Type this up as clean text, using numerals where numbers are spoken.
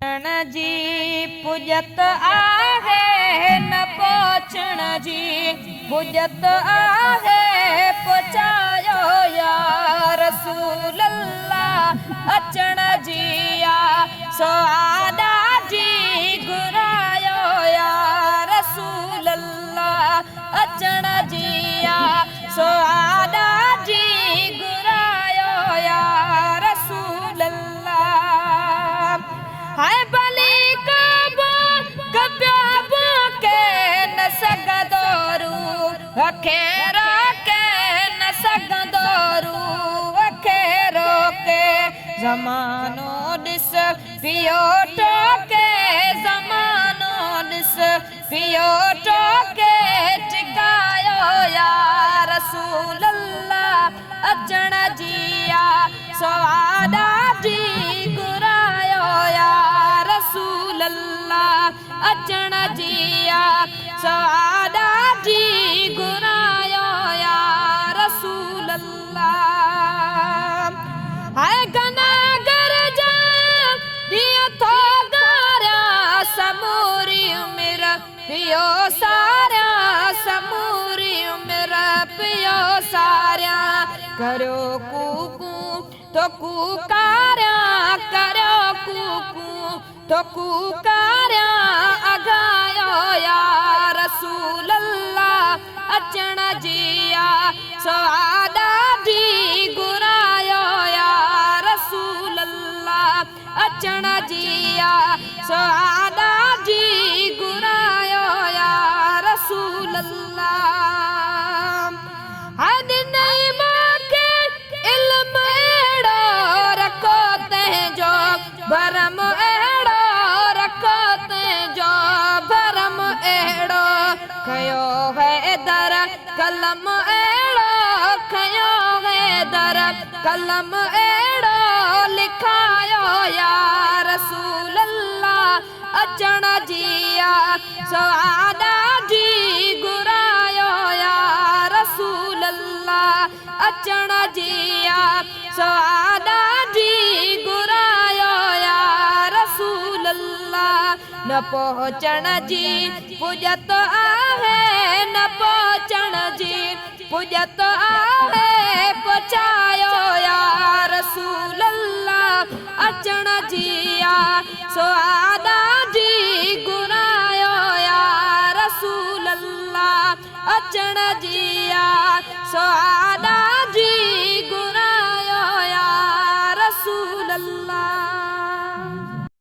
जी पुजत आहे न पहुचण जी पुजत आहे पहुचायो या रसूल अल्लाह अचण जी या सआदा जी घुरायो या रसूल अल्लाह अचण जी या सआदा जी घुरायो या रसूल अल्लाह हाय भली के न सगदोरू अखेरो के न सगदोरू अखेरो के ज़मानो दिस पियो टोके ज़मानो दिस पियो टोके टिकायो या रसूल अल्लाह अचण जिया सवादा जी घुरायो या रसूल अल्लाह अचण जिया सआदा जी घुरायो या रसूल अल्लाह हाय गना गरजा दिया तो गारा समूरी मेरा पियो सारा समूरी मेरा पियो सारा करो कुकू तो कुकारा करो कुकू तो कुकारा अगायो या रसूल अल्लाह अचण जिया सआदा जी घुरायो या रसूल अल्लाह अचण जिया सआदा जी घुरायो या रसूल अल्लाह हद नहीं माके इल्म एड़ो रखो ते जो भरम एड़ो रखो ते जो भरम एड़ो खयो है दर कलम एड़ो खयो है दर कलम एड़ो लिखायो या रसूल अल्लाह अचण जिया सआदा जी घुरायो या रसूल अल्लाह अचण जिया सआदा जी घुरायो या रसूल अल्लाह न पहुचण जी पुजत आहे न पहुचण जी पुजत आहे पहुचायो या रसूल अल्लाह अचण जिया सो